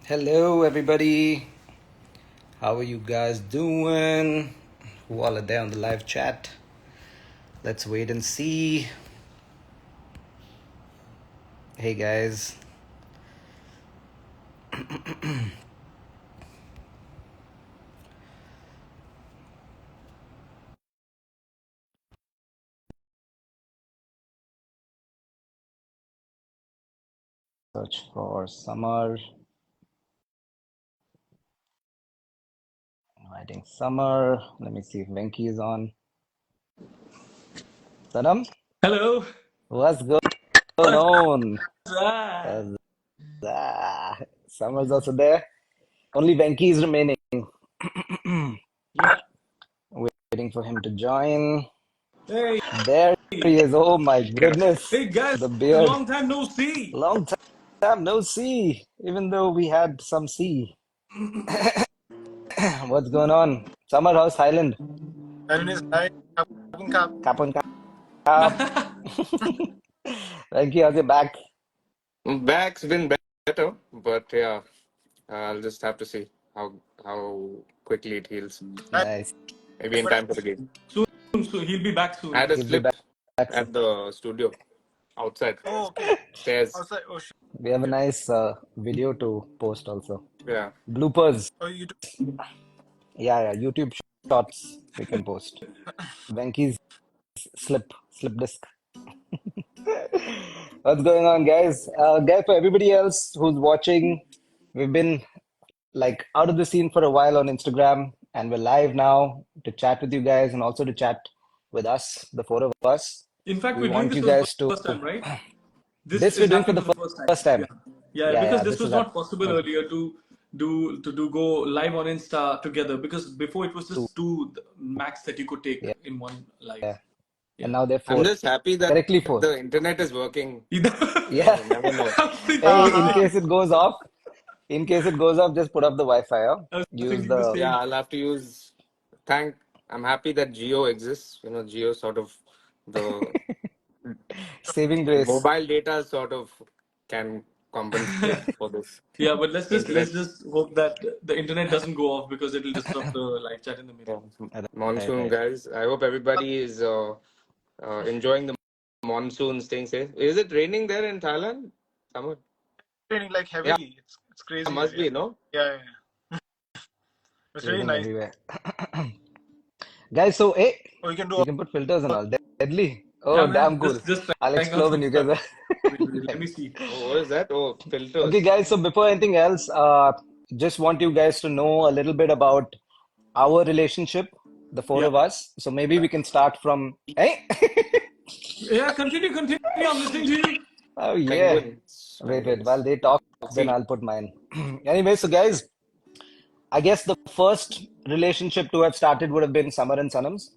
Hello, everybody. How are you guys doing? Who all are there on the live chat? Let's wait and see. Hey, guys. Search for Summer. Inviting Summer. Let me see if Venky is on. Sanam, Hello. what's going What's on? that? Summer's also there. Only Venky is remaining. Yeah. Waiting for him to join. Hey. There he is. Oh my goodness. Hey guys, The beard. long time no see. Long time no see, even though we had some sea. What's going on? Summer House Highland. Iron is high. Carbon cap. Kapun Kap. Thank you. How's your back? Back's been better, but yeah, I'll just have to see how quickly it heals. Nice. Maybe in time for the game. Soon, soon. He'll be back I soon. had a He'll be slip back soon. at the studio outside Oh, okay. stairs. Outside. Oh, shit. We have a nice video to post also. Yeah, Bloopers. Oh, you do. Yeah, yeah. YouTube shots we can post. Venky's slip disc. What's going on, guys? Guys, for everybody else who's watching, we've been like out of the scene for a while on Instagram, and we're live now to chat with you guys and also to chat with us, the four of us. In fact, We we're doing want this you for the guys to first time, right? This this we're is doing for happening the for the first time. first time. Yeah. Yeah, Yeah, because yeah, this this was is not possible happening earlier to go live on Insta together because before it was too. just two max that you could take Yeah, in one live. yeah. And Yeah. now they're I'm four. just happy that Correctly four. the internet is working. Yeah. You never know. Hey, in Uh-huh. case it goes off, just put up the Wi-Fi. Huh? I was Use thinking the the Yeah, same. I'll have to use. Thank. I'm happy that Geo exists. Geo sort of the saving grace. mobile data sort of can compensate for this Yeah, but let's just internet. let's just hope that the internet doesn't go off because it'll disrupt the live chat in the middle. Yeah. Right, Monsoon, right. guys. I hope everybody is enjoying the monsoon, staying safe. Is it raining there in Thailand? Summer? Raining like Yeah, heavily. It's crazy here. must Yeah. be, no? Yeah, yeah, yeah. It's really Raining nice. everywhere. Guys, so hey, Oh, you can do you can put filters and all. all. Deadly. Yeah, Oh, man, damn cool. just I'll trying out explore when some you guys stuff. are. Let me Nice. see. Oh, what is that? Oh, Okay, filters. guys, so before anything else, just want you guys to know a little bit about our relationship, the four Yeah, of us. So maybe we can start from, hey? yeah. Continue. I'm listening to you. Oh, yeah. Penguins. Wait. While Penguins. they talk, Let's then see. I'll put mine. Anyway, so guys, I guess the first relationship to have started would have been Summer and Sanam's.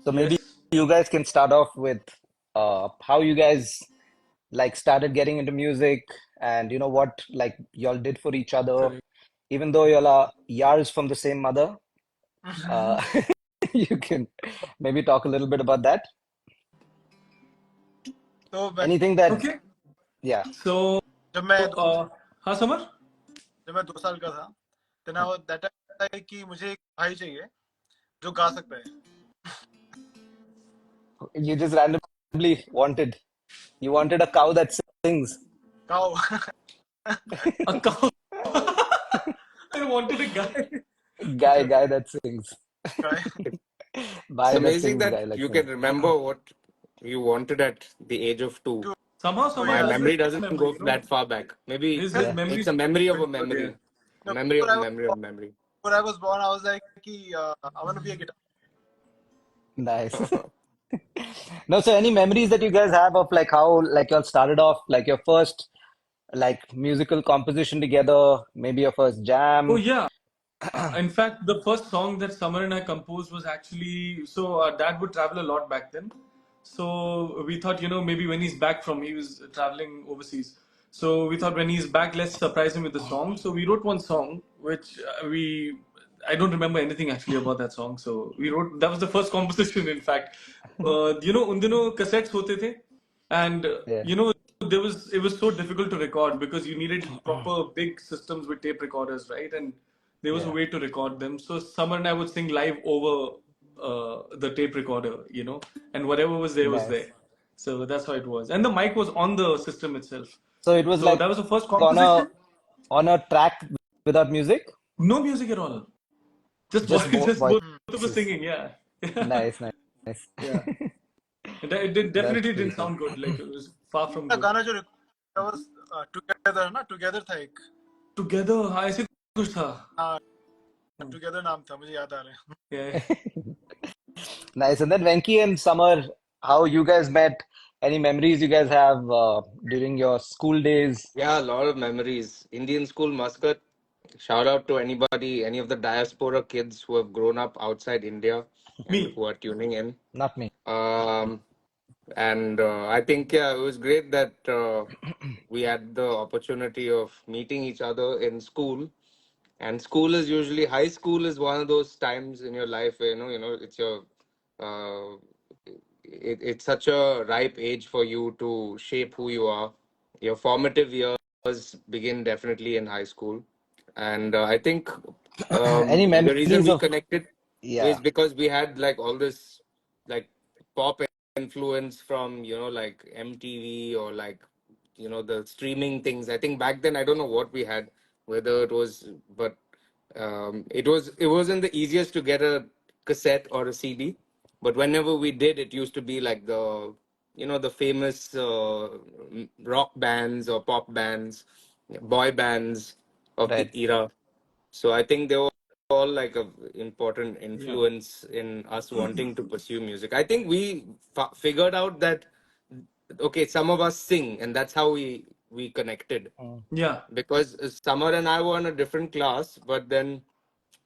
So maybe Yes, you guys can start off with how you guys like started getting into music and you know what like y'all did for each other, correct. even though y'all are yars from the same mother. Uh, you can maybe talk a little bit about that. So when Anything that, Okay. yeah. So, जब मैं हाँ summer? जब मैं 2 साल का था, then I was that time है कि मुझे एक भाई चाहिए जो गा सकता है. You just randomly you wanted a cow that sings. Cow. A cow. I wanted a guy. Okay. Guy that sings. Guy. It's Guy that amazing sings, that guy like you can sings. remember what you wanted at the age of 2. Two. Oh Somehow My yeah. that's the memory same doesn't memory, go that far back. Maybe His Yeah, memories it's a memory of a were there. memory. A No, memory of a memory of a memory. before I was born, I was like कि I want to be a guitar. nice. No, so any memories that you guys have of like how like y'all started off, like your first like musical composition together, maybe your first Oh jam? yeah. In fact, the first song that Summer and I composed was actually so our dad would travel a lot back then. So we thought, maybe when he's back from he was traveling overseas. So we thought when he's back, let's surprise him with a song. So we wrote one song, which I don't remember anything actually about that song. So we wrote that was the first composition. In fact, उन दिनों cassettes होते थे, and Yeah. it was so difficult to record because you needed proper big systems with tape recorders, right? And there was a Yeah, way to record them. So Summer and I would sing live over the tape recorder, and whatever was there was nice. there. So that's how it was. And the mic was on the system itself. So it was So like that was the first on a composition. on a track without music, No music at all. Just just just both of us voices. singing. Yeah. Nice, nice. Yeah. It That's definitely pretty didn't cool. sound good. Like it was far from का good. गाना जो was together है ना, together था एक, Together, हाँ ऐसे कुछ था. टुगेदर नाम था, मुझे याद आ रहा है. Yeah. Nice. And then Venki and Summer, how you guys met? Any memories you guys have during your school days? Yeah, a lot of memories. Indian school Muscat. Shout out to anybody, any of the diaspora kids who have grown up outside India and Me. who are tuning in. Not me. Um, and I think yeah, it was great that we had the opportunity of meeting each other in school. And school is usually high school is one of those times in your life where it's your uh, it's such a ripe age for you to shape who you are. Your formative years begin definitely in high school, and I think Any the reason memories we of, connected is yeah, because we had like all this like pop influence from like MTV or like the streaming things. I think back then I don't know what we had, whether it was, but it wasn't the easiest to get a cassette or a CD, but whenever we did, it used to be like the famous rock bands or pop bands, boy bands of the right. era. So I think they were all like a important Yeah. influence in us wanting to pursue music. I think we figured out that okay, some of us sing, and that's how we connected. Mm. Yeah. Because Summer and I were in a different class, but then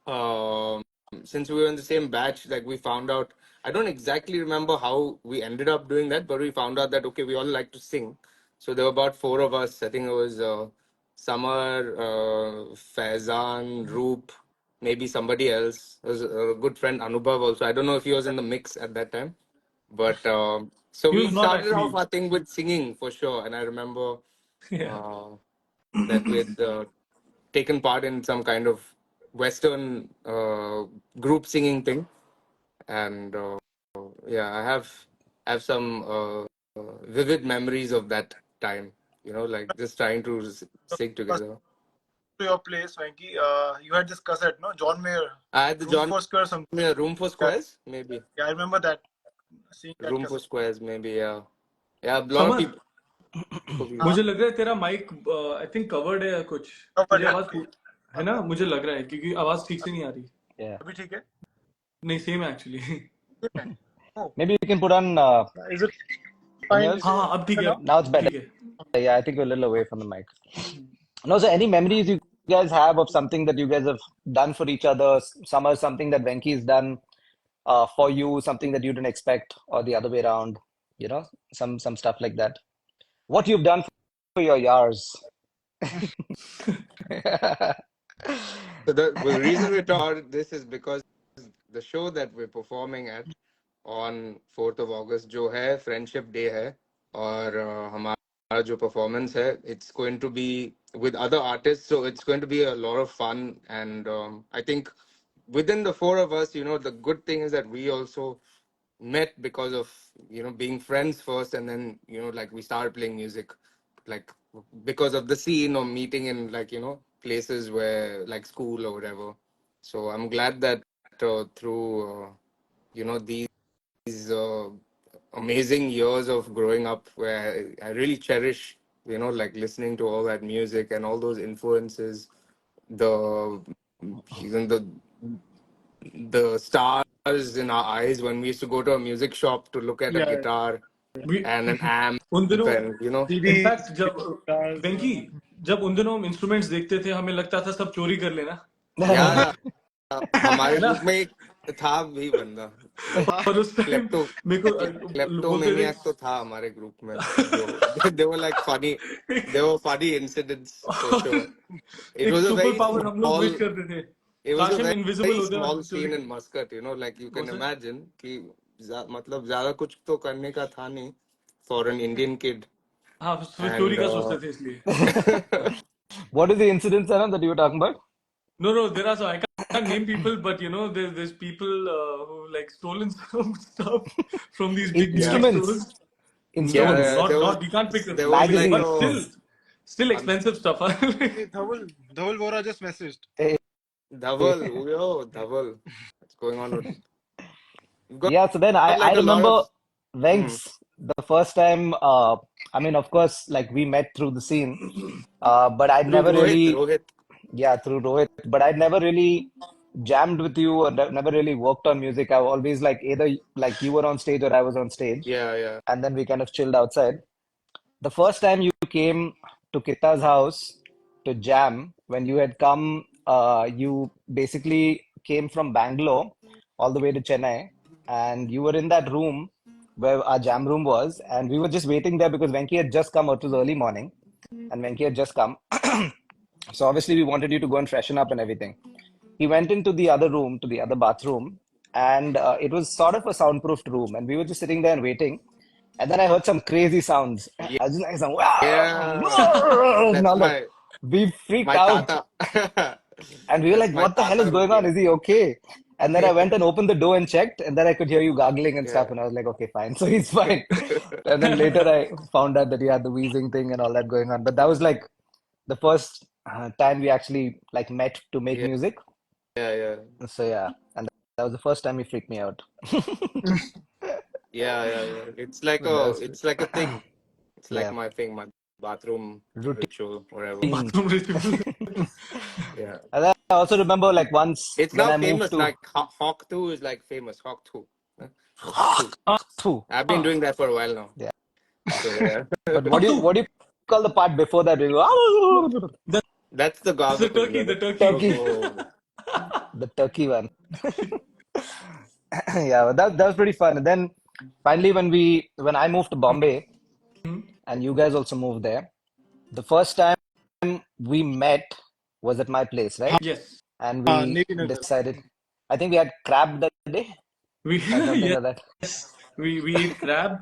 um, since we were in the same batch, like we found out, I don't exactly remember how we ended up doing that, but we found out that okay, we all like to sing. So there were about four of us. I think it was Summer, Faizan, Roop, maybe somebody else. There was a good friend Anubhav also. I don't know if he was in the mix at that time, but so He we was not started off actually. our thing with singing for sure. And I remember Yeah. uh, that we had taken part in some kind of Western group singing thing, and yeah, I have some vivid memories of that time. Like just trying to sing together. To your place, Venki, you had this cassette, no? John Mayer, I had the Room John for Square, something. Mayer Room for Yeah, Squares, maybe yeah, I remember that, seeing that Room for cassette. Squares, maybe yeah, yeah. A lot of summer people. Could मुझे लग रहा है तेरा mic I think covered है या कुछ Covered तुझे है, आवाज है ना मुझे लग रहा है क्योंकि आवाज ठीक से नहीं आ रही Yeah. अभी ठीक है? नहीं सेम है एक्चुअली ठीक है? Oh, Maybe you can put on is it in fine yours. हाँ हाँ अब ठीक है now? Now it's better. ठीक है Yeah, I think we're a little away from the mic. No, so any memories you guys have of something that you guys have done for each other? Summer, something that Venki's done for you, something that you didn't expect, or the other way around. Some stuff like that. What you've done for your yars. So the reason we're talking about this is because the show that we're performing at on 4th of August जो है friendship day है और हमारा जो performance है it's going to be with other artists, so it's going to be a lot of fun. And I think within the four of us, the good thing is that we also met because of being friends first, and then like we started playing music like because of the scene or meeting in like places where like school or whatever. So I'm glad that through these amazing years of growing up where I really cherish like listening to all that music and all those influences, the even the stars in our eyes when we used to go to a music shop to look at a Yeah, guitar We- and an amp उन दिनों and in fact CDs, जब guitars, वेंकी जब उन दिनों हम instruments देखते थे हमें लगता था सब चोरी कर लेना या हमारे है ना ग्रुप में एक था भी बंदा लाइक और उस टाइम क्लेप्टो मेरे को बोलते थे क्लेप्टोमेनियक तो था हमारे ग्रुप में जो they were like funny, there were funny incidents for और sure. It एक was a super very power हम लोग विश small करते थे it was a काश हम very, इनविजिबल very होते और small चोरी scene in Muscat, like you can What's it? imagine कि मतलब ज्यादा कुछ तो करने का था नहीं for an Indian kid. हाँ and स्टोरी का सोचते थे इसलिए. What is the incident, Sanam, that you were talking about? No, there are so I can't name people, but you know, there's people who like stolen some stuff from these big music yeah, Instruments. stores. No, Instruments. not there was not. We can't pick there was like but Magazines. still um, expensive stuff. Huh? Hey, Dhaval Vora just messaged. Eh, Dhaval, yo, Dhaval, what's going on with? We've got Yeah, so then I like a lot remember of. Hmm. Venks, the first time, I mean, of course, like we met through the scene, but I'd Through never Rohit, really, Rohit. yeah, through Rohit, but I'd never really jammed with you or never really worked on music. I always like either like you were on stage or I was on stage, Yeah, yeah, and then we kind of chilled outside. The first time you came to Kita's house to jam, when you had come, you basically came from Bangalore all the way to Chennai, and you were in that room where our jam room was, and we were just waiting there because Venki had just come. It was early morning, and Venki had just come. So obviously we wanted you to go and freshen up and everything. He went into the other room, to the other bathroom, and it was sort of a soundproofed room, and we were just sitting there and waiting. And then I heard some crazy sounds. yeah, I was just like some yeah. and That's all that. We freaked my out, tata. and we were That's like, my "What the hell tata is who going on? came. Is he okay?" And then I went and opened the door and checked, and then I could hear you gargling and Yeah. stuff, and I was like, "Okay, fine." So he's fine. And then later I found out that he had the wheezing thing and all that going on. But that was like the first time we actually like met to make Yeah, music. yeah, So yeah, and that was the first time he freaked me out. yeah. But that was It's like a thing. It's like yeah, my thing, my bathroom ritual, whatever. routine. Bathroom ritual. Yeah. And then I also remember like once It's when now I moved famous. to Like Hawk 2 is like famous. Hawk 2. Hawk 2. Phew, I've been doing that for a while now. yeah. So yeah. But Hawk two. what do you call the part before that? We go, That's the That's the gargle, turkey. The brother. turkey. turkey, Oh, the turkey one. Yeah, but that was pretty fun. And then finally, when I moved to Bombay and you guys also moved there, the first time we met was at my place, right? Yes. And we Navy Nagar. decided. I think we had crab that day We or something like that. yes. We ate crab.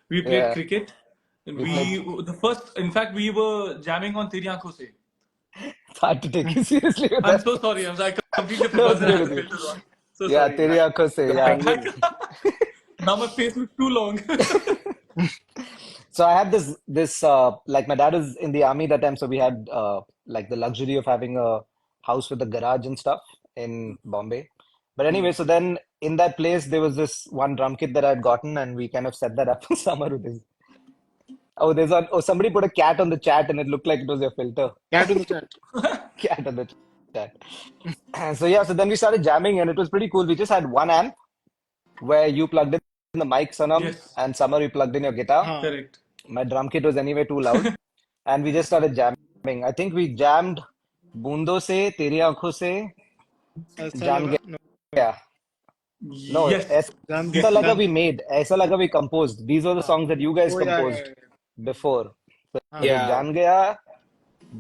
We played Yeah, cricket. And we played. the first in fact we were jamming on Teri Aankhon Se. It's hard to take you seriously with I'm that. so sorry. I completely No, forgot it's that I good had with the you. filter on. So Yeah, sorry. Teri Aankhon Se, the yeah. penguin. Now my face looks too long. So I had this like my dad was in the army that time, so we had like the luxury of having a house with a garage and stuff in Bombay. But anyway, so then in that place there was this one drum kit that I'd gotten, and we kind of set that up for summer with this. Somebody put a cat on the chat, and it looked like it was your filter. Cat in the chat. Cat on the chat. So yeah, so then we started jamming, and it was pretty cool. We just had one amp where you plugged in the mic, Sanam, Yes. and Summer, you plugged in your guitar. हाँ Correct. My drum kit was anyway too loud, and we just started jamming. I think we jammed बूंदों से तेरी आंखों से ऐसा जान लगा no गया. No, Yes. जान ऐसा Yes. लगा जान we made. ऐसा लगा we composed. These were the हाँ songs that you guys O composed before. हाँ So Yeah, जान गया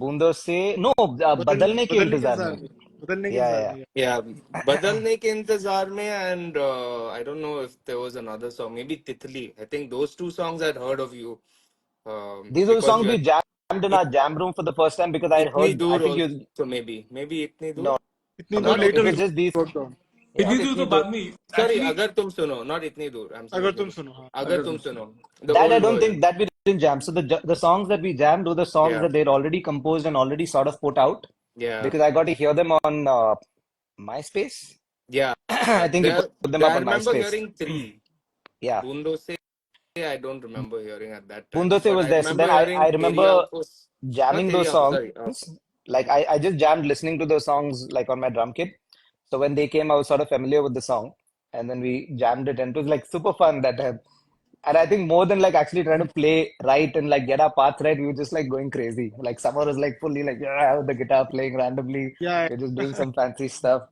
बूंदों से no बदलने के बदलने के इंतजार इंतजार में. में बदलने के Yeah, इंतजार yeah. में yeah. Badalne ke intezar mein, and I don't know if there was another song, maybe Titli. I think those two songs I'd heard of you, These were the because songs you we had jammed in our jam room for the first time because I had Itni heard. I Dur think you also, maybe Itni Dur. no इतनी no दूर no. It later Okay. was we just these. worked on Yeah. इतनी Not दूर तो Itni Dur. बाद में Sorry, actually Agar Tum Suno, not Itni Dur. I'm sorry. अगर तुम सुनो हाँ Agar अगर Tum तुम सुनो Suno, the That I old don't think version. that we didn't jam. So the songs that we jammed were the songs Yeah, that they'd already composed and already sort of put out yeah, because I got to hear them on MySpace. yeah. I think you There, put them up I on remember MySpace. hearing three. Yeah, Bundo Se, I don't remember hearing at that time, Bundose but was I there. So remember then I hearing Teri remember Aankhos, not jamming Teri those Aankhos, songs. sorry. Like I just jammed listening to those songs like on my drum kit. So when they came, I was sort of familiar with the song, and then we jammed it, and it was like super fun that time. And I think more than like actually trying to play right and like get our parts right, we were just like going crazy. Like Summer was like fully like yeah, with the guitar playing randomly. yeah We're just doing some fancy stuff.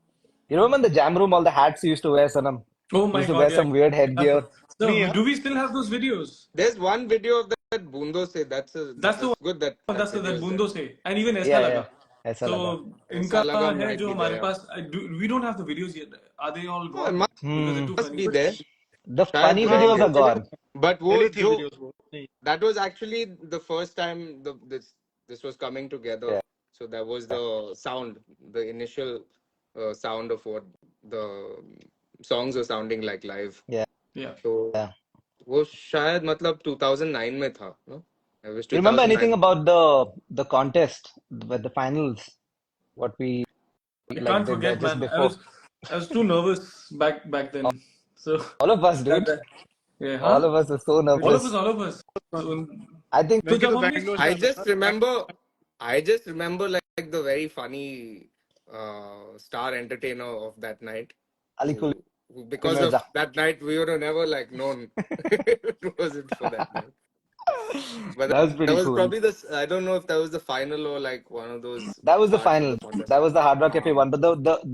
You remember in the jam room all the hats you used to wear, Sanam? oh You my used to wear god, yeah. some weird headgear. नहीं So यार do we still have those videos? There's one video of that Bundo Se. That's the That's good that one, that that's video that is there. बूंदों से and even ऐसा Yeah, लगा. yeah. ऐसा So लगा. Aisa इनका Laga है might जो be हमारे there. Pass we don't have the videos yet. Are they all Oh, it gone? Because they're too Hmm. must funny. be there. The शायद funny हाँ videos रहेंगे. are वो gone. But वो पहले थी जो वीडियोस वो नहीं. that was actually the first time this was coming together. Yeah, So that was the sound, the initial sound of what the songs were sounding like live. yeah, Yeah. So yeah. वो शायद मतलब 2009 में था, no? It was You remember anything 2009. about the contest with the finals? What we I like can't did forget, just man. before? I was too nervous back then. So All of us, that, dude. that yeah, All huh? of us were so All of nervous. us, all of us. Fun. So, I think तो वेंकी जब तो हमने Bangalore I जाना just था. remember, I just remember like the very funny star entertainer of that night, Ali Kul because of Mirza. that night we would have never like known it wasn't for that night. But That was that pretty was cool. probably I don't know if that was the final or like one of those That was the parts of final. the contest. That was the Hard Rock Cafe Uh, one. But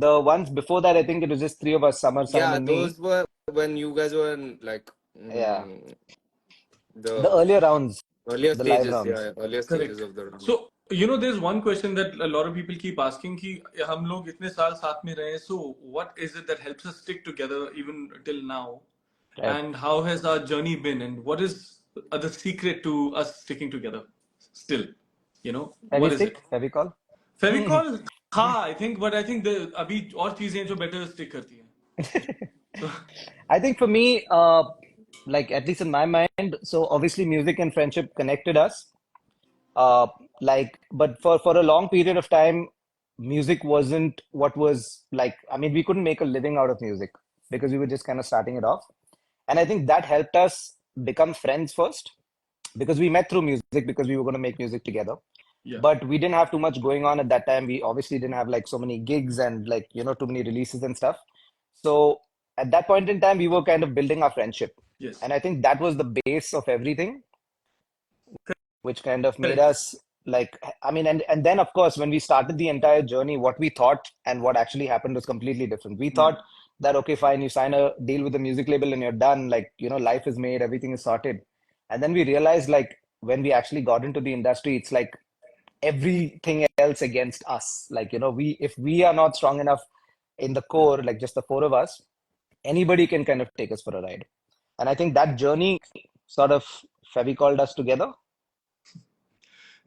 the ones before that, I think it was just three of us, Summer, Sanam, yeah, and me. those were when you guys were in like Yeah, the the earlier rounds, earlier the live stages, rounds. yeah, earlier stages correct. of the round. So there's one question that a lot of people keep asking कि हम लोग इतने साल साथ में रहे, so what is it that helps us stick together even till now, Right. and how has our journey been, and what is the secret to us sticking together still? Heavy What is it? stick, heavy call. Fevicol था, I think, but I think the अभी और चीजें हैं जो better stick करती हैं. So I think for me, like at least in my mind, so obviously music and friendship connected us. Uh, like, but for a long period of time, music wasn't what was like. I mean, we couldn't make a living out of music because we were just kind of starting it off. And I think that helped us become friends first because we met through music because we were going to make music together. yeah, But we didn't have too much going on at that time. We obviously didn't have like so many gigs and like, too many releases and stuff. So at that point in time, we were kind of building our friendship. yes, And I think that was the base of everything, which kind of made correct, us like, I mean, and then of course, when we started the entire journey, what we thought and what actually happened was completely different. We yeah, thought that, okay, fine, you sign a deal with a music label and you're done. Like, life is made, everything is sorted. And then we realized, like, when we actually got into the industry, it's like everything else against us. Like, if we are not strong enough in the core, like just the four of us, anybody can kind of take us for a ride. And I think that journey sort of called us together,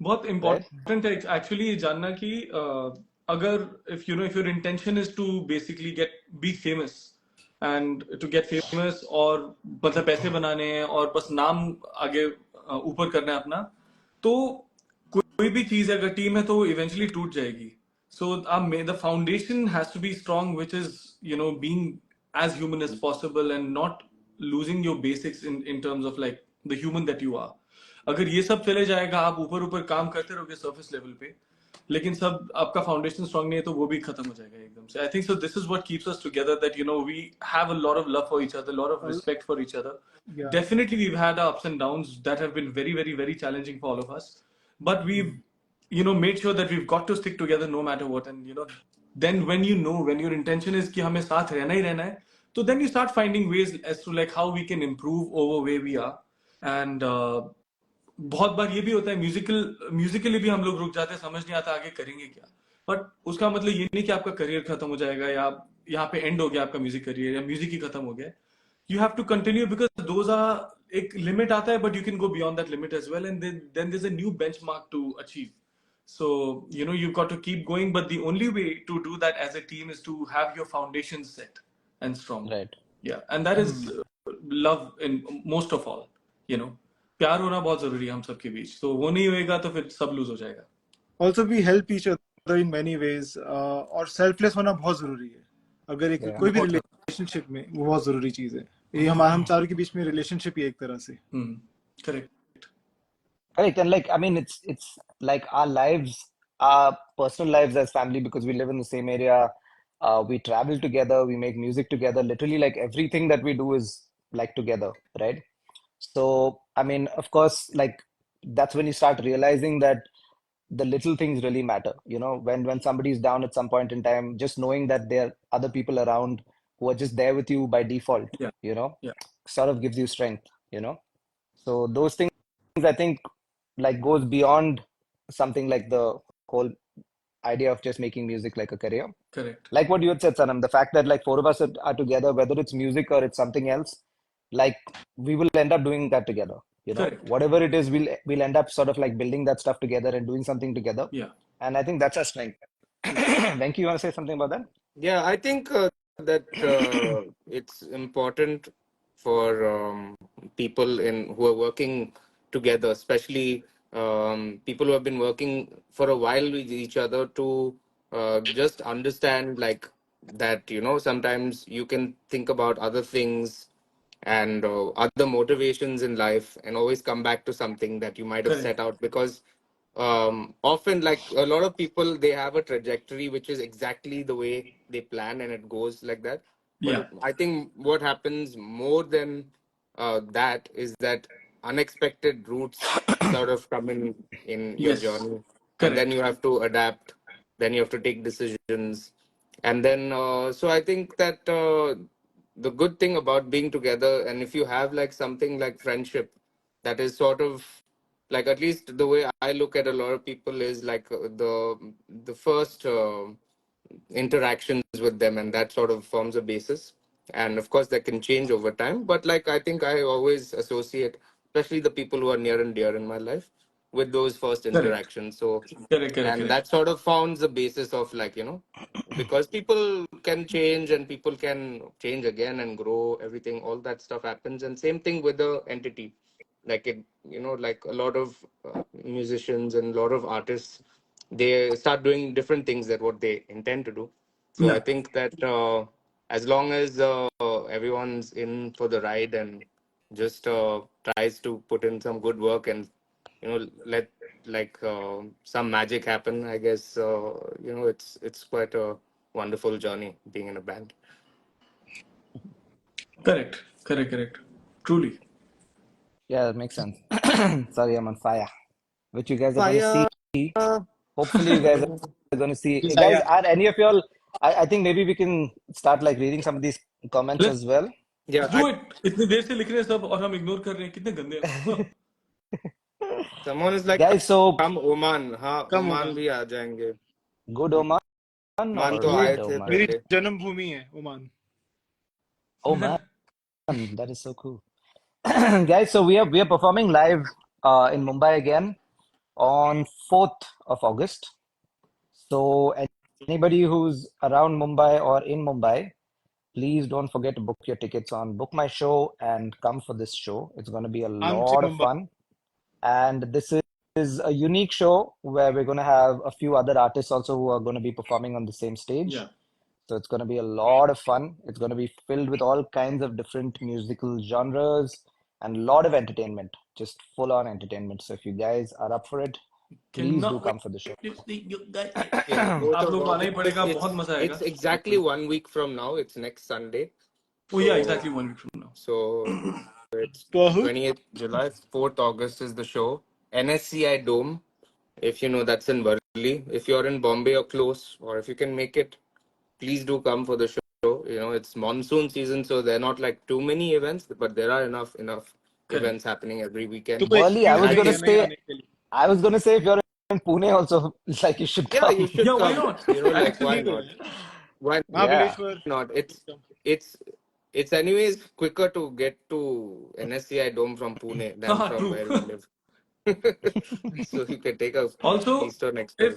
बहुत right? important है actually जानना कि अगर if your intention is to basically be famous and to get famous और मतलब पैसे बनाने हैं और बस नाम आगे ऊपर करना है अपना, तो कोई भी चीज अगर टीम है तो इवेंचुअली टूट जाएगी. So the foundation has to be strong, which is being as human as possible and not losing your basics in terms of like the human that you are. अगर ये सब चले जाएगा, आप ऊपर ऊपर काम करते रहोगे सरफेस लेवल पे, लेकिन सब आपका फाउंडेशन स्ट्रांग नहीं है तो वो भी खत्म हो जाएगा एकदम से. I think so this is what keeps us together, that we have a lot of love for each other, lot of respect for each other. Yeah. Definitely we've had our ups and downs that have been very very very challenging for all of us, but we've made sure that we've got to stick together no matter what. And then when your intention is कि हमें साथ रहना ही रहना है, so then you start finding ways as to like how we can improve over where we are. And बहुत बार ये भी होता है, म्यूजिकली भी हम लोग रुक जाते हैं, समझ नहीं आता आगे करेंगे क्या. बट उसका मतलब ये नहीं कि आपका करियर खत्म हो जाएगा या यहाँ पे एंड हो गया आपका म्यूजिक करियर या म्यूजिक ही खत्म हो गया. You have to continue because those are एक लिमिट आता है, but you can go beyond that limit as well, and then there's a new benchmark to achieve. So you've got to keep going, but the only way to do that as a team is to have your foundations set and strong. Right. Yeah, and that is love in most of all. प्यार होना बहुत जरूरी है हम सबके बीच, तो वो नहीं होएगा तो फिर सब लूज हो जाएगा. Also we help each other in many ways. और selfless होना बहुत जरूरी है. अगर एक Yeah. कोई भी बहुत रिलेशनशिप में वो बहुत जरूरी चीज है. ये हम चारों के बीच में रिलेशनशिप ही एक तरह से. Correct. Correct. And like, I mean, it's like our lives, our personal lives as family, because we live in the same area. We travel together, we make music together. Literally, like everything that we do is like together, right? So, I mean, of course, like that's when you start realizing that the little things really matter. When somebody's down at some point in time, just knowing that there are other people around who are just there with you by default, Yeah, you know, yeah, sort of gives you strength, you know. So those things I think like goes beyond something like the whole idea of just making music like a career. correct. Like what you had said, Sanam, the fact that like four of us are together, whether it's music or it's something else, like we will end up doing that together. You know, Correct. whatever it is, we'll end up sort of like building that stuff together and doing something together. Yeah. And I think that's our strength. Venki, you want to say something about that? Yeah, I think that it's important for people in who are working together, especially people who have been working for a while with each other, to just understand like that, you know, sometimes you can think about other things and other motivations in life and always come back to something that you might have Correct. set out, because often, like a lot of people, they have a trajectory which is exactly the way they plan and it goes like that. Yeah. But I think what happens more than that is that unexpected routes sort of come in your Yes. journey, and then Correct. you have to adapt, then you have to take decisions, and then so I think that the good thing about being together, and if you have like something like friendship, that is sort of like, at least the way I look at a lot of people, is like the first interactions with them, and that sort of forms a basis. And of course that can change over time, but like I think I always associate, especially the people who are near and dear in my life, with those first Correct. interactions. So, Correct. Correct. and Correct. that sort of forms the basis of, like, you know, because people can change and people can change again and grow, everything, all that stuff happens. And same thing with the entity, like it, you know, like a lot of musicians and a lot of artists, they start doing different things than what they intend to do. So I Yeah. think that as long as everyone's in for the ride and just tries to put in some good work and, you know, let like some magic happen, I guess you know, it's quite a wonderful journey being in a band. Correct. Correct. Correct. Truly. Yeah, that makes sense. Sorry, I'm on fire. Which you guys are going to see. Fire. Hopefully, you guys are going to see. Guys, Desire. are any of y'all? I think maybe we can start like reading some of these comments Let's as well. Yeah, do it. इतनी देर से लिख रहे हैं सब और हम ignore कर रहे हैं, कितने गंदे हो. someone is like, Guys, so come Oman, हाँ कम ओमान होगा. भी आ जाएंगे. good Oman ओमान or तो मेरी आए bad थे Oman? मेरी पहले. जन्मभूमि है Oman. Oman, that is so cool. Guys, so we are performing live in Mumbai again on 4th of August. So anybody who's around Mumbai or in Mumbai, please don't forget to book your tickets on Book My Show and come for this show. It's going to be a आमची lot of Mumbai. fun. And this is a unique show where we're going to have a few other artists also who are going to be performing on the same stage. Yeah. So it's going to be a lot of fun. It's going to be filled with all kinds of different musical genres and a lot of entertainment, just full on entertainment. So if you guys are up for it, please do Cannot wait come for the show. to see you guys. Yeah, 4th आप of लोगों को आना ही August. पड़ेगा, बहुत It's मजा it's आएगा. exactly 1 week from now. It's next Sunday. Oh yeah, So exactly 1 week from now. so it's बहुत 28th July. 4th August is the show. NSCI Dome. If you know, that's in Worli. If you're in Bombay or close, or if you can make it, please do come for the show. You know, it's monsoon season, so there are not like too many events, but there are enough Correct. events happening every तो weekend. कोई Worli, excuse And I नहीं think, है नहीं आने के लिए. I was gonna say if you're in Pune also, like you should yeah, you come. should Yeah, why come. not? You know, like, why Actually तो not? है. Why Yeah. Mahabaleshwar. not? It's it's anyways quicker to get to NSCI Dome from Pune than Haha, from true. where we live. So you can take a Also, Eastern if Express.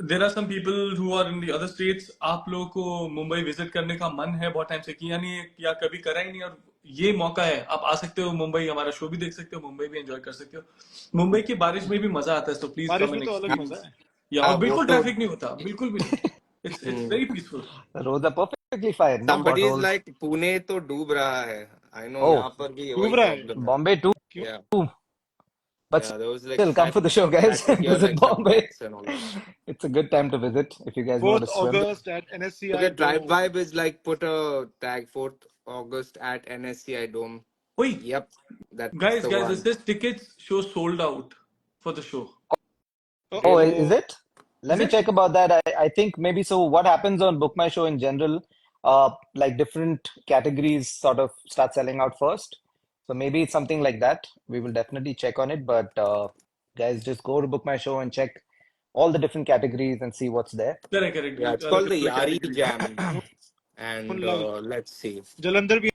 there are some people who are in the other states, आप लोगों को Mumbai visit करने का मन है, बहुत time से किया नहीं है या कभी करा ही नहीं, और ये मौका है, आप आ सकते हो मुंबई, हमारा शो भी देख सकते हो, मुंबई भी एंजॉय कर सकते हो. मुंबई की बारिश में भी मजा आता है, so please बारिश come में and तो अलग मजा experience. है. या हाँ और वो बिल्कुल तो ट्रैफिक नहीं होता, बिल्कुल भी नहीं. It's hmm, very peaceful. The roads are perfectly fine, no somebody is potholes. like Pune तो डूब रहा है. I know Oh, यहाँ पर भी डूब वही रहा है. problem है. Bombay too. क्यों? Yeah, But yeah, there was like still, come for the show, guys. static here, Visit like some Bombay. floods and all that. It's a good time to visit if you guys know how to 4th swim. August at Okay, NSCI Drive Dome. Vibe is like, put a tag 4th August at NSCI Dome. Wait, Yep, that's guys, the it one. says tickets show sold out for the show. Oh, Really? is Oh, it? Let Is me it? check about that. I think maybe so. What happens on Book My Show in general, like different categories sort of start selling out first. So maybe it's something like that. We will definitely check on it. But guys, just go to Book My Show and check all the different categories and see what's there. Correct, correct. Yeah, it's अलग called the अलग Yari categories. Jam. Soon And लगा. let's see. Jalandhar भी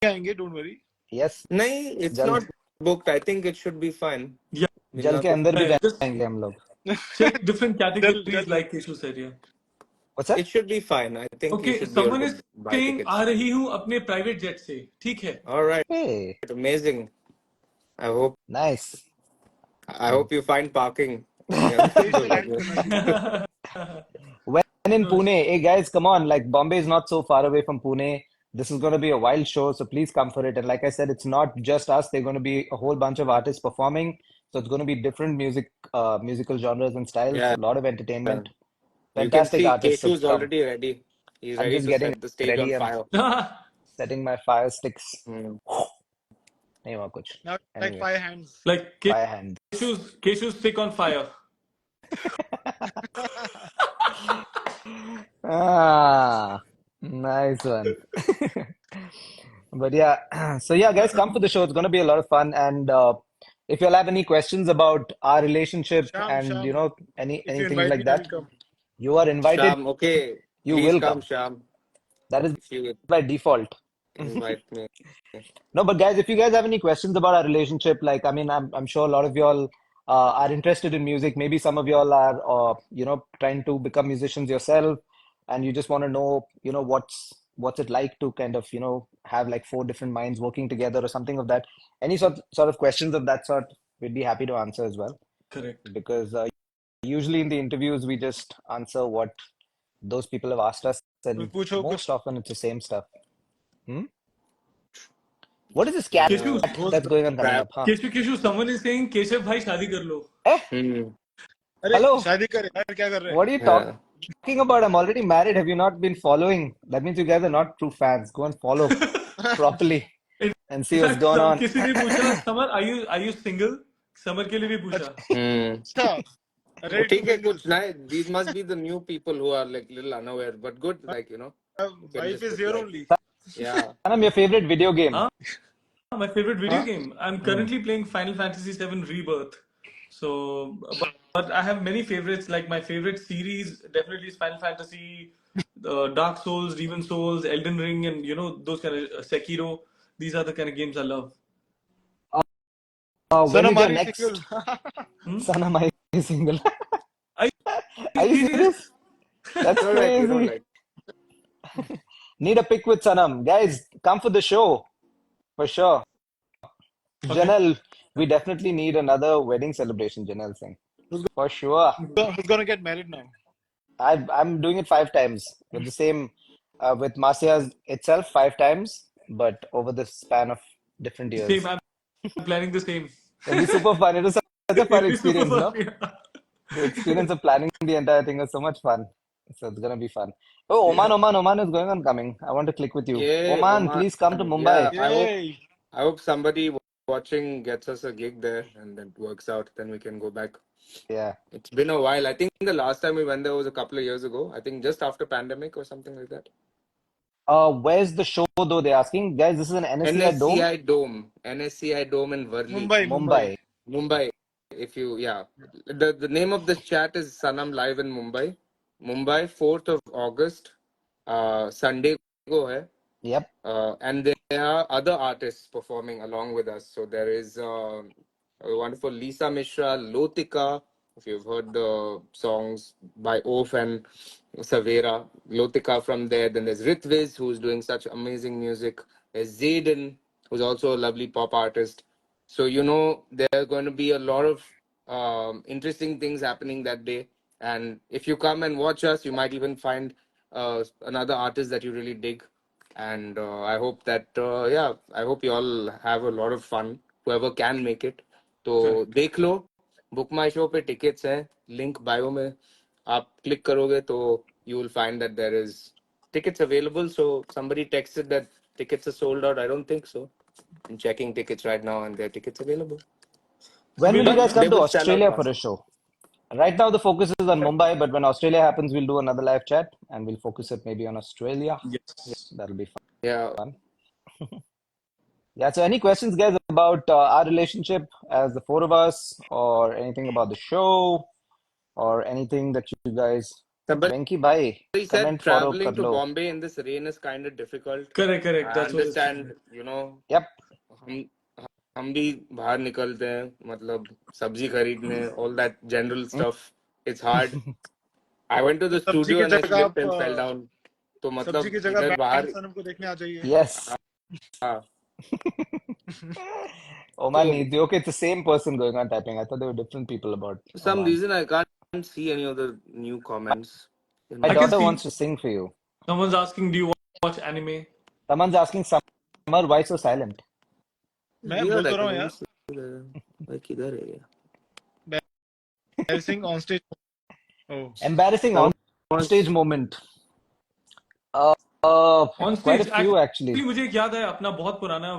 आएंगे, don't worry. Yes, नहीं, it's जल not booked. I think it should be fine. Yeah, जल मिलना के तो अंदर भी just जाएंगे हम लोग. check different जल categories जल like Keshu said. Yeah. What's that? it should be fine. I think you Okay, should be able someone to is buy saying uh tickets. रही हूँ अपने private jet से. ठीक है. All right, Hey, amazing. I hope nice. I hope you find parking near सही the से land venue. करना चाहिए. When in So, Pune, hey guys, come on! Like Bombay is not so far away from Pune. This is going to be a wild show, so please come for it. And like I said, it's not just us. They're going to be a whole bunch of artists performing. So it's going to be different musical genres and styles. Yeah, A lot of entertainment. you can Fantastic see artists. So Keshu's come. already ready. He's I'm ready just to getting set the stage on ready. I'm fire. setting my fire sticks. Hmm. नहीं हुआ कुछ. Now like Anyway, 5 hands. like fire hands. Keshu's stick on fire. Ah, nice one. But yeah, so yeah, guys, come for the show. It's going to be a lot of fun. And if you'll have any questions about our relationship Sham, and Sham. If you anything invite like me, I that, will come. you are invited. Sham, okay, You please will come, come. Sham. That is If you would by default. invite me. No, but guys, if you guys have any questions about our relationship, like I mean, I'm sure a lot of y'all are interested in music. Maybe some of y'all are, trying to become musicians yourself, and you just want to know, what's it like to kind of, have like four different minds working together or something of that. Any sort of questions of that sort, we'd be happy to answer as well. Correct. Because usually in the interviews, we just answer what those people have asked us, and पूछो most कुछ. often it's the same stuff. Hmm? What is this cat Keshu, Yeah. that's going on coming up, huh? Keshu, someone is saying Keshav भाई शादी कर लो. Eh? Hmm. अरे Hello? शादी करे यार, क्या कर रहे हैं? What are you Yeah. talking about? I'm already married. Have you not been following? That means you guys are not true fans. Go and follow properly In and see what's fact, going on. किसी ने पूछा Samar, are you single? Samar के लिए भी पूछा. Hmm. अच्छा, Oh, ready to ठीक है, mingle. कुछ नहीं. These must be the new people who are like little unaware, but good. Like you can Wife just is here reply. only. Yeah. Sanam, your favorite video game? हाँ, my favorite video Huh? game. I'm Hmm. currently playing Final Fantasy VII Rebirth. So, but I have many favorites. Like my favorite series definitely is Final Fantasy, Dark Souls, Demon Souls, Elden Ring, and those kind of Sekiro. These are the kind of games I love. When is Sanam, your are you single? next Sanam? Are you single? Are Are you you serious? serious? That's So like crazy. like Need a pic with Sanam. Guys, come for the show for sure. Okay. Janelle, we definitely need another wedding celebration, Janelle Singh. For sure. Who's gonna get married now? I'm doing it 5 times with the same, with Marcia's itself 5 times, but over the span of different Same. years. I'm planning the same. It'll be super fun. It was such a fun It'll be super experience, fun. no? Yeah. The experience of planning the entire thing was so much fun. So it's gonna be fun. Oh, Yeah. Oman is going on coming. I want to click with you. yeah, Oman, Oman. please come to Mumbai. Yeah, Yay! I hope somebody watching gets us a gig there and that works out. Then we can go back. Yeah. It's been a while. I think the last time we went there was a couple of years ago. I think just after pandemic or something like that. Where's the show though? They're asking. Guys, this is an NSCI Dome, NSCI Dome in Worli, Mumbai. Mumbai. Mumbai. If you the name of this chat is Sanam live in Mumbai. Mumbai 4th of August. Sunday go hai. Yep. And there are other artists performing along with us. So there is a wonderful Lisa Mishra, Lotika. If you've heard the songs by Oaf and Savera, Lotika from there. Then there's Ritviz, who's doing such amazing music. There's Zayden, who's also a lovely pop artist. So, there are going to be a lot of interesting things happening that day. And if you come and watch us, you might even find another artist that you really dig. And I hope that, I hope you all have a lot of fun, whoever can make it. तो Correct. देख लो, book माई show पे tickets हैं, link bio में आप click करोगे तो you will find that there is tickets available. So somebody texted that tickets are sold out. I don't think so. I'm checking tickets right now and there are tickets available. So When will we'll, you guys But they come to would sell out Australia for fast. a show? Right now, the focus is on Mumbai, but when Australia happens, we'll do another live chat and we'll focus it maybe on Australia. yes. That'll be Yeah. fun. Yeah, so any questions, guys, about our relationship as the four of us, or anything about the show, or anything that you guys. Somebody Venki bhai, said comment follow kar traveling to lo. Bombay in this rain is kind of difficult. Correct. I That's what is. understand, Yep. हम हम भी बाहर निकलते हैं, मतलब सब्जी खरीदने, all that general stuff. It's hard. I went to the सब्जी studio की and I जगह slipped आप and fell down. तो सब्जी मतलब की जगह इधर बैंड बाहर, सनम को देखने आ जाइए। Yes. हाँ, Oman तो needs you. Okay, it's the same person going on typing. I thought there were different people about for some Oman. reason I can't see any of the new comments in My I my. can daughter see wants to sing for you. someone's asking, do you watch anime? Someone's asking Summer, why so silent? मैं Weird, बोल I तो रहा can हूँ only यार, see the, भाई किधर है ये? embarrassing on stage. Oh, Embarrassing on stage Someone's moment. Uh, uh, On quite a stage, few actually, actually. मुझे एक याद है अपना बहुत पुराना,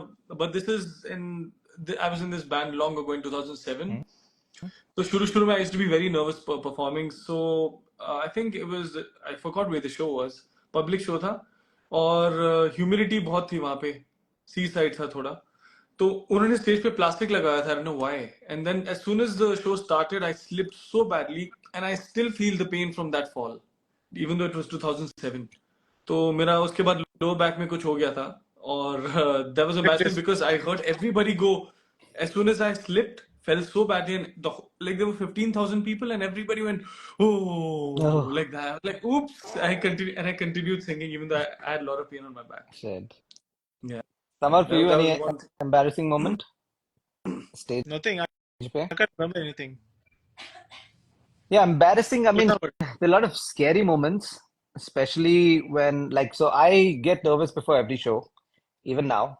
but this is I was in this band long ago in 2007. So शुरू में I used to be very nervous performing. So I think it was, I forgot where the show was. Public show था और humidity बहुत थी वहाँ पे, sea side था थोड़ा. तो उन्होंने स्टेज पे प्लास्टिक लगाया था, I don't know why. And then as soon as the show started, I slipped so badly, and I still feel the pain from that fall, even though it was 2007. तो मेरा उसके बाद low back में कुछ हो गया था और that was embarrassing just because I heard everybody go as soon as I slipped, fell so badly, and like there were 15,000 people and everybody went oh Oh, like that. I was like oops. I continued singing even though I had a lot of pain on my back. shit. Yeah, Summer, for you, that was any one. embarrassing moment? Stage nothing. I pe? can't remember anything. Yeah, embarrassing. I mean, पूछना पड़ेगा। there are a lot of scary moments, especially when, like, so I get nervous before every show, even now.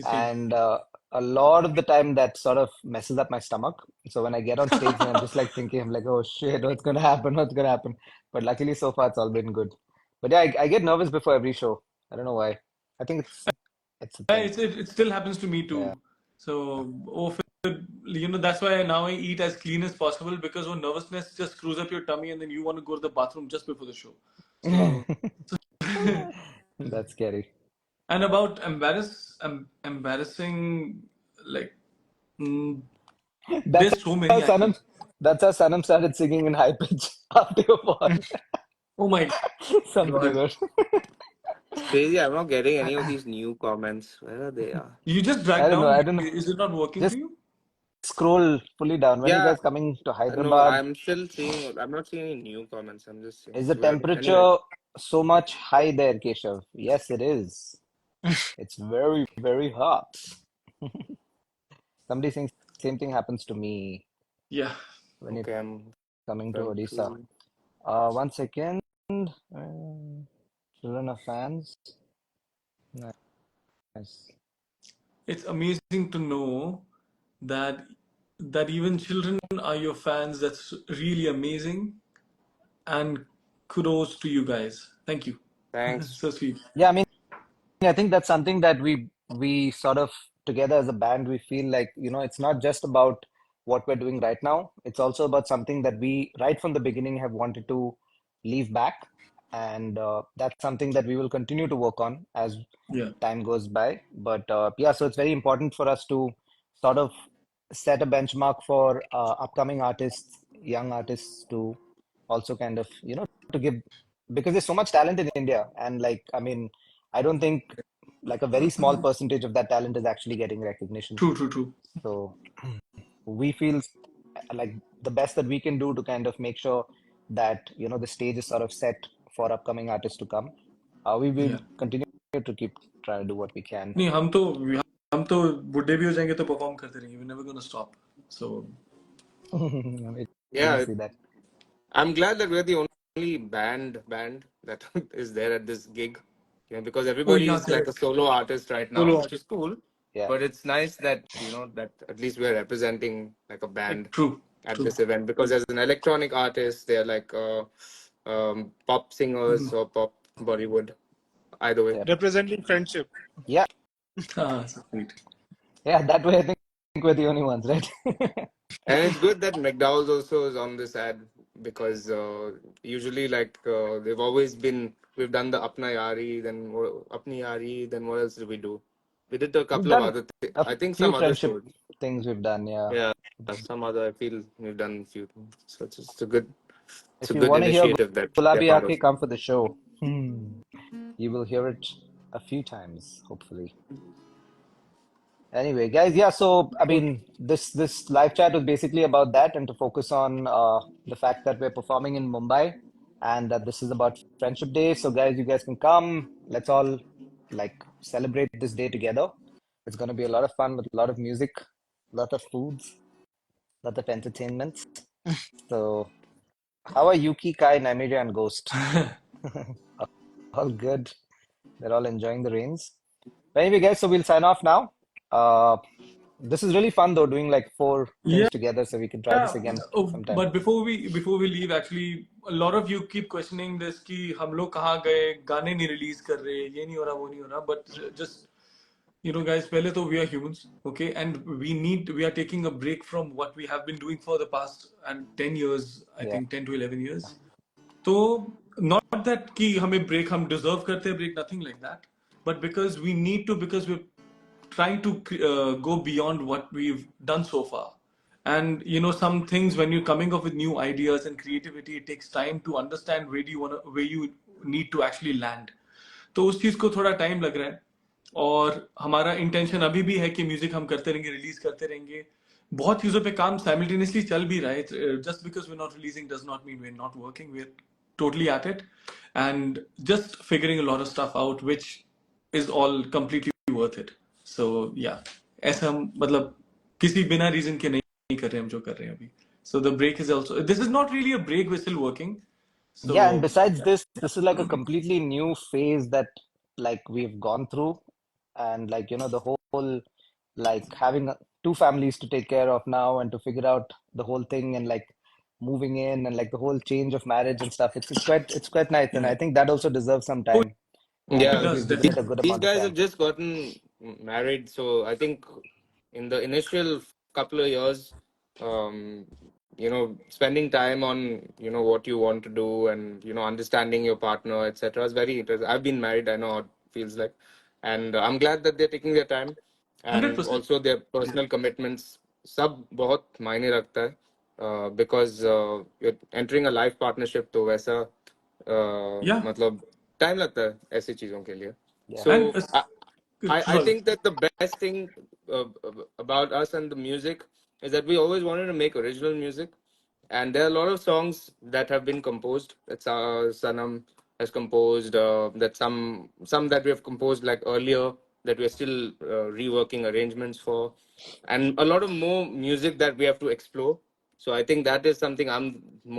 Same. And a lot of the time that sort of messes up my stomach. So when I get on stage and I'm just like thinking, I'm like, oh shit, what's gonna happen? What's gonna happen? But luckily, so far it's all been good. But yeah, I get nervous before every show. I don't know why. I think it's a Yeah, thing. it still happens to me Yeah. too. So, that's why now I eat as clean as possible because when nervousness just screws up your tummy and then you want to go to the bathroom just before the show. So, That's scary. and about embarrassing, like, mm, That's there's so how many Sanam, actually. that's how Sanam started singing in high pitch after your fall. Oh my Somebody God. wrote. It's crazy. I'm not getting any of these new comments. Where are they? You just I drag don't know. down. I don't know. Is it not working for Just you? scroll fully down. When are you Yeah, guys coming to no, Hyderabad? I'm still seeing. I'm not seeing any new comments. I'm just seeing. Is the It's weird. Anyway, temperature so much high there, Keshav? Yes, it is. It's very, very hot. Somebody saying same thing happens to me Yeah. when you're okay, I'm coming to trying Odisha. to. 1 second. Children are fans. Nice. It's amazing to know that even children are your fans. That's really amazing. And kudos to you guys. Thank you. Thanks. So sweet. Yeah, I mean, I think that's something that we sort of together as a band we feel like, it's not just about what we're doing right now. It's also about something that we right from the beginning have wanted to leave back, and that's something that we will continue to work on as Yeah. time goes by. But yeah, so it's very important for us to sort of set a benchmark for upcoming artists, young artists to also kind of, to give, because there's so much talent in India. And like, I mean, I don't think like a very small percentage of that talent is actually getting recognition. True, true, true. So we feel like the best that we can do to kind of make sure that, the stage is sort of set for upcoming artists to come. We will Yeah. continue to keep trying to do what we can. नहीं हम तो बुढ़े भी हो जाएंगे तो perform करते रहेंगे. We're never gonna stop. So I'm waiting to Yeah, see that. I'm glad that we're the only band that is there at this gig. Yeah, because oh everybody yeah, is like a correct. solo artist right now, Solo which is artist. cool. Yeah. But it's nice that that at least we're representing like a band True, at true. this event. Because as an electronic artist, they're like pop singers Mhm. or pop Bollywood. Either way. Yeah. Representing friendship. Yeah. So sweet. Yeah. That way, I think we're the only ones, right? And it's good that McDowell's also is on this ad because usually like they've always been we've done the Apna Yari, then Apni Yari, then what else did we do? We did a We've couple of done other a I think few some other friendship shows. things we've done. Yeah. Yeah, some other I feel we've done a few. So it's If a you good want to hear initiative that they're Gulabi part of. Aake, come for the show. You will hear it a few times, hopefully. Anyway, guys, yeah, so I mean, this live chat was basically about that and to focus on the fact that we're performing in Mumbai and that this is about Friendship Day. So, guys, you guys can come. Let's all like celebrate this day together. It's going to be a lot of fun with a lot of music, a lot of foods, a lot of entertainments. So, how are Yuki, Kai, Nymeria, and Ghost? All good. They're all enjoying the rains. But anyway, guys, so we'll sign off now. Uh, this is really fun though, doing like four Yeah. things together, so we can try this again Oh, sometime. but before we leave, actually, a lot of you keep questioning this कि हम लोग कहाँ गए, गाने नहीं release कर रहे, ये नहीं हो रहा, वो नहीं हो रहा. But just guys, पहले तो we are humans, okay, and we are taking a break from what we have been doing for the past and 10 years, I Yeah. think 10 to 11 years. तो not that कि हमें break हम deserve करते हैं break, nothing like that, but because we need to, because we're trying to go beyond what we've done so far. And some things, when you're coming up with new ideas and creativity, it takes time to understand where you need to actually land. तो उस चीज को थोड़ा time लग रहा है. और हमारा इंटेंशन अभी भी है कि म्यूजिक हम करते रहेंगे, रिलीज करते रहेंगे. बहुत चीजों पे काम साइमल्टेनियसली चल भी रहा है. Just because we not releasing does not mean we are not working. We are totally at it and just figuring a lot of stuff out, which is all completely worth it. So yeah, ऐसा हम मतलब किसी बिना reason के नहीं कर रहे हम जो कर रहे हैं अभी. So the break is also, this is not really a break, we're still working. So Yeah, and besides yeah, this is like a completely new phase that like we've gone through, and like the whole like having two families to take care of now and to figure out the whole thing and like moving in and like the whole change of marriage and stuff. It's quite nice, and I yeah. think that also deserves some Oh, time. And I it Yeah, think does we've given it a definitely. good these amount of guys have time. just gotten married, so I think in the initial couple of years, um, spending time on what you want to do and understanding your partner, etc. is very interesting. I've been married, I know how it feels like, and I'm glad that they're taking their time and 100%. also their personal commitments. सब बहुत मायने रखता है because you're entering a life partnership, तो वैसा Yeah. मतलब time लगता है ऐसी चीजों के लिए. Yeah. So And I sorry. think that the best thing about us and the music is that we always wanted to make original music, and there are a lot of songs that have been composed. That Sanam has composed. That some that we have composed like earlier that we're still reworking arrangements for, and a lot of more music that we have to explore. So I think that is something I'm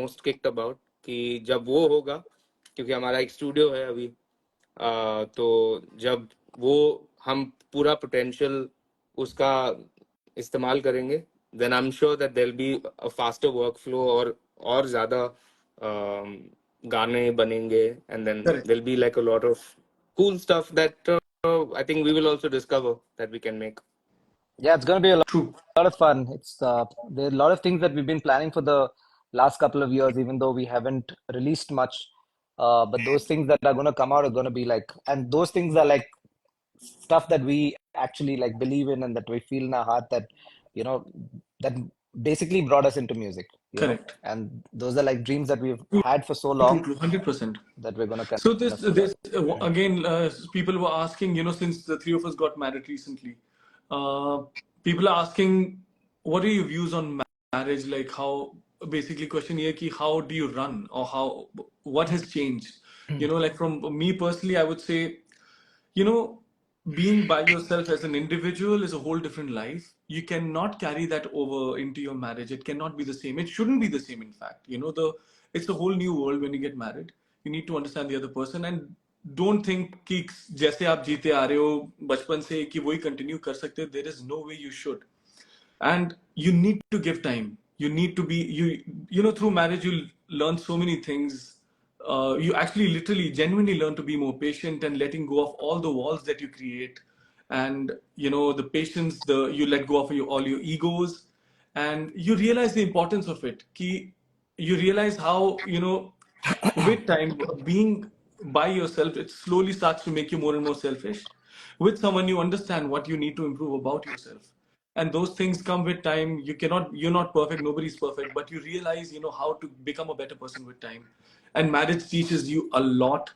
most kicked about. कि जब वो होगा, क्योंकि हमारा एक studio है अभी, तो जब वो हम पूरा पोटेंशियल उसका इस्तेमाल करेंगे, then I'm sure that there'll be a faster workflow और ज़्यादा गाने बनेंगे, and then Correct. there'll be like a lot of cool stuff that I think we will also discover that we can make. Yeah, it's going to be a True. lot of fun. There are a lot of things that we've been planning for the last couple of years, even though we haven't released much. But those things that are going to come out are going to be like, and those things are like stuff that we actually like believe in and that we feel in our heart that, you know, that basically brought us into music. Correct. And those are like dreams that we've had for so True, long true, 100%. that we're going to So kind of fulfill. again, people were asking, since the three of us got married recently, uh, people are asking, what are your views on marriage? Like how, basically question here, ki how do you run, or what has changed? Like from me personally, I would say, you know, being by yourself as an individual is a whole different life. You cannot carry that over into your marriage. It cannot be the same. It shouldn't be the same, in fact. It's a whole new world when you get married. You need to understand the other person and don't think कि जैसे आप जीते आ रहे हो बचपन से कि वही continue कर सकते हो. There is no way you should. And you need to give time. You need to be, through marriage you learn so many things. You actually literally genuinely learn to be more patient and letting go of all the walls that you create. And the patience, you let go of all your egos, and you realize the importance of it. You realize how, with time, being by yourself, it slowly starts to make you more and more selfish. With someone, you understand what you need to improve about yourself, and those things come with time. You're not perfect, nobody's perfect, but you realize, how to become a better person with time. And marriage teaches you a lot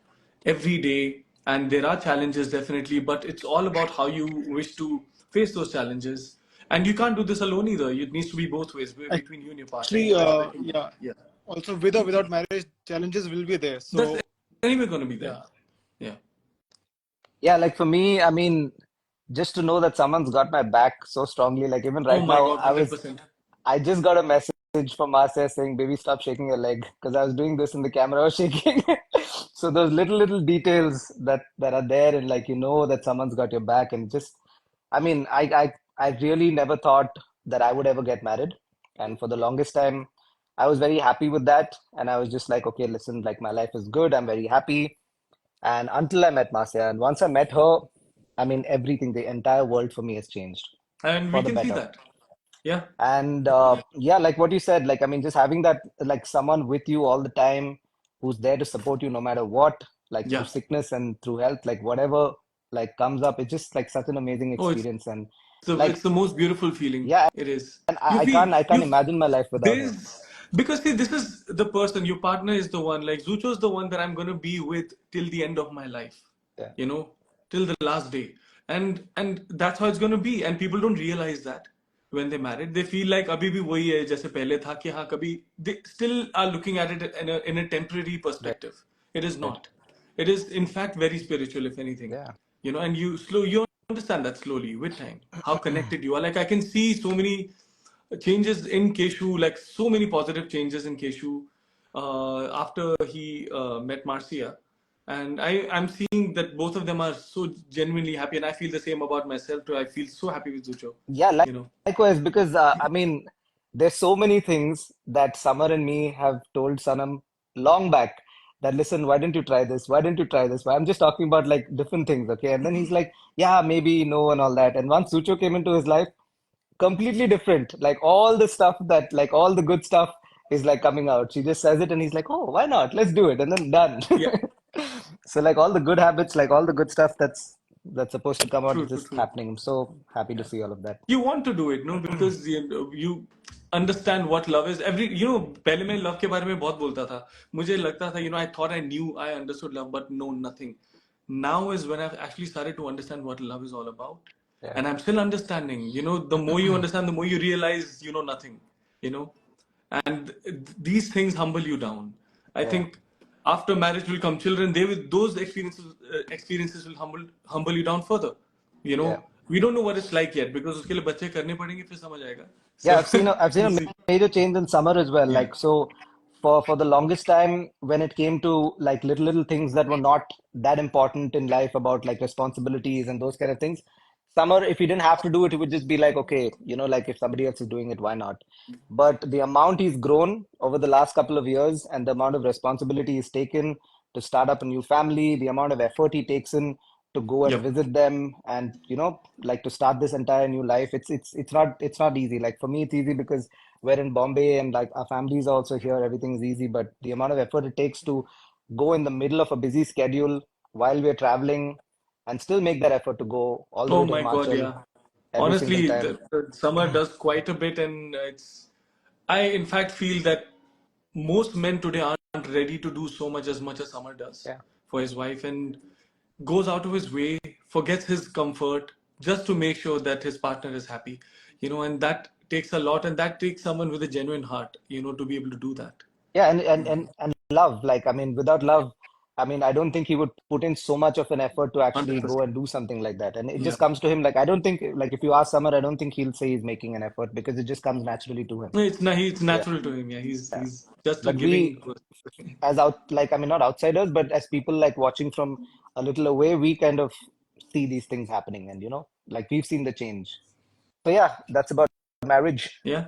every day, and there are challenges definitely, but it's all about how you wish to face those challenges. And you can't do this alone either. It needs to be both ways between you and your partner. Actually, You guys have to, yeah. yeah. Also, with or without marriage, challenges will be there. That's So anyway going to be there. yeah, Yeah. Yeah, like for me, I mean, just to know that someone's got my back so strongly, like even Oh right my now, God, 100%. I just got a message from Marcia saying, "Baby, stop shaking your leg," because I was doing this in the camera, I was shaking. So those little details that are there, and like you know that someone's got your back, and just, I mean, I really never thought that I would ever get married, and for the longest time, I was very happy with that, and I was just like, okay, listen, like my life is good, I'm very happy, and until I met Marcia, and once I met her, I mean, everything, the entire world for me has changed And for we the can see better. that. Yeah. And Yeah. yeah, like what you said, like I mean, just having that, like someone with you all the time, who's there to support you no matter what, like through Yeah. sickness and through health, like whatever like comes up, it's just like such an amazing Oh, experience. And it's like, the most beautiful feeling. yeah, It is. and You feel I can't you imagine my life without her. this because see, this is the person. Your partner is the one. Like Zucho's the one that I'm gonna be with till the end of my life. Yeah, You know, till the last day. And that's how it's gonna be. And people don't realize that when they married, they feel like अभी भी वही है जैसे पहले था कि हाँ कभी they still are looking at it in a temporary right, perspective. It is right. not. It is in fact very spiritual, if anything. Yeah, You know, and you understand that slowly with time how connected you are. Like I can see so many changes in Keshu, like so many positive changes in Keshu after he met Marcia. And I'm seeing that both of them are so genuinely happy, and I feel the same about myself too. I feel so happy with Zucho, yeah, you know. likewise, because I mean, there's so many things that Summer and me have told Sanam long back that listen, why didn't you try this? Why didn't you try this? Why I'm just talking about like different things, okay? And then he's like, yeah, maybe no, and all that. And once Sucho came into his life, completely different. Like all the stuff that, like all the good stuff is like coming out. She just says it, and he's like, oh, why not? Let's do it, and then done. Yeah, So like all the good habits, like all the good stuff that's supposed to come out is true, true, just true. happening. I'm so happy to Yeah. see all of that. You want to do it, no? Because you understand what love is. पहले मैं love के बारे में बहुत बोलता था. मुझे लगता था, I thought I knew, I understood love, but no, nothing. Now is when I've actually started to understand what love is all about. Yeah, And I'm still understanding. The more you understand, the more you realize you know nothing. You know, and these things humble you down. I yeah, think after marriage will come children. Those experiences will humble you down further. You know, yeah. we don't know what it's like yet because उसके लिए बच्चे करने पड़ेंगे फिर समझ आएगा. Yeah, So I've seen we'll a see. major change in Summer as well. Yeah. Like so for the longest time when it came to like little things that were not that important in life about like responsibilities and those kind of things, Summer, if he didn't have to do it, he would just be like, okay, like if somebody else is doing it, why not? But the amount he's grown over the last couple of years and the amount of responsibility he's taken to start up a new family, the amount of effort he takes in to go and Yep. visit them and like to start this entire new life, it's not easy. Like for me it's easy because we're in Bombay and like our families are also here, everything's easy, but the amount of effort it takes to go in the middle of a busy schedule while we're traveling and still make that effort to go all the Oh way to my God, Himachal yeah. every single Honestly, time. the summer does quite a bit, and I in fact feel that most men today aren't ready to do so much as Summer does Yeah. for his wife, and goes out of his way, forgets his comfort just to make sure that his partner is happy, and that takes a lot, and that takes someone with a genuine heart, to be able to do that. Yeah, and love, like I mean, without love, I mean, I don't think he would put in so much of an effort to actually go 100%. and do something like that. And it Yeah. just comes to him. Like I don't think, like if you ask Summer, I don't think he'll say he's making an effort because it just comes naturally to him. It's Yeah, natural to him. Yeah, yeah. he's just a But giving we, person. as out, like I mean, not outsiders, but as people like watching from a little away, we kind of see these things happening, and like we've seen the change. So yeah, that's about marriage. Yeah.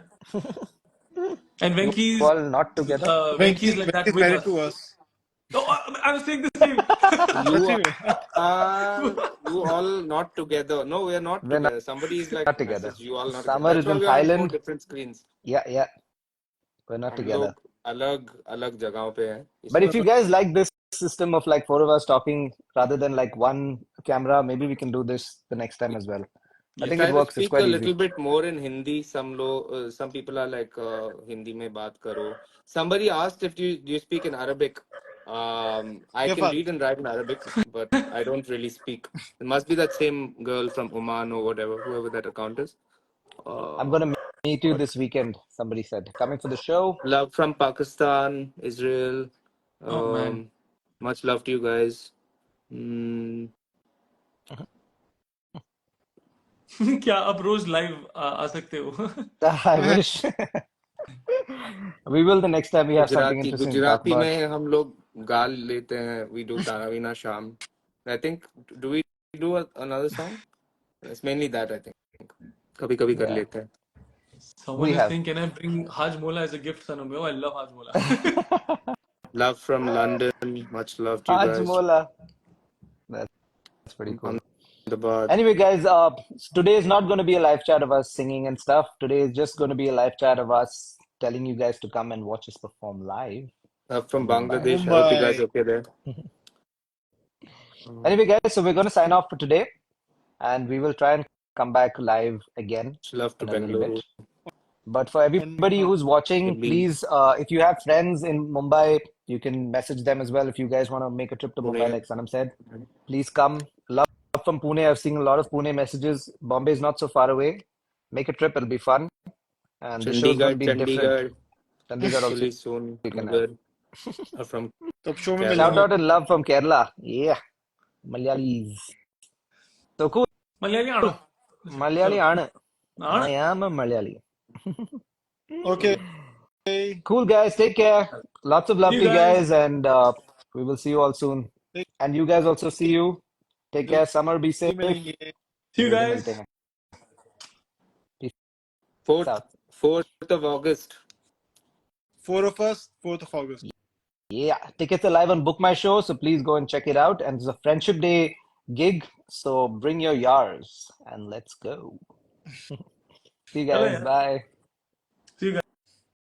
And You all not together? Venki's like Venki that is with married to us. us. Oh, I was saying the same. You सच्ची में are you all not together. No, we are not We're together. Somebody is like not together. message you all not together. Summer That's is why in we are on four Thailand. different screens. Yeah, yeah, we're not हम together. लोग अलग अलग जगहों पे हैं But इसलिए. if you guys like this system of like four of us talking rather than like one camera, maybe we can do this the next time as well. I Yeah. think Try it to works. It's speak a quite easy. little bit more in Hindi. Some people are like Hindi में बात करो. Somebody asked if you speak in Arabic. I can Kefal. read and write in Arabic, but I don't really speak. It must be that same girl from Oman or whatever, whoever that account is. I'm gonna meet you What? this weekend, somebody said. Coming for the show. Love from Pakistan, Israel. Oh man. Um, much love to you guys. Mm, क्या आप रोज live आ सकते हो? I wish. We will the next time we have something interesting to talk Gujarati about. में हम लोग गाल लेते हैं. We do Tarawina Sham. I think, do we do another song? It's mainly that, I think. कभी कभी कर Yeah, लेते हैं. Someone we is have. saying, can I bring Haj Mola as a gift, Sanam? Oh, I love Haj Mola. Love from London. Much love to you guys. Hajmola. That's pretty From cool. Ahmedabad. Anyway, guys, today is not going to be a live chat of us singing and stuff. Today is just going to be a live chat of us telling you guys to come and watch us perform live From in Mumbai. Bangladesh. I hope you guys Mumbai. are okay there. Anyway, guys, so we're going to sign off for today, and we will try and come back live again Much love to in a little bit. Bengaluru. But for On everybody who's watching, Delhi. please, if you have friends in Mumbai, you can message them as well. If you guys want to make a trip to Mumbai, Pune. like Sanam said, please come. Love from Pune. I've seen a lot of Pune messages. Bombay is not so far away. Make a trip, it'll be fun. And the show's going to Chandigarh, be different. Chandigarh, Chandigarh also hopefully soon. you can have. Nagar are from तब show में Shout मिलेंगे. Kerala. out and love from Kerala. Yeah, Malayalis. So cool. Malayali आना. Malayali चलो. aanu. आना. I am a Malayali. Okay. Cool, guys. Take care. Lots of See love you to you guys. guys, and we will see you all soon. And you guys also see you. Take care. Summer, be safe. जल्दी मिलेंगे. See you जल्दी guys. मिलते हैं. Peace 4th, out. 4th of August. 4th of August. Yeah, tickets are live on Book My Show, so please go and check it out. And it's a Friendship Day gig, so bring your yars and let's go. See you चलो guys. यार. Bye. See you guys.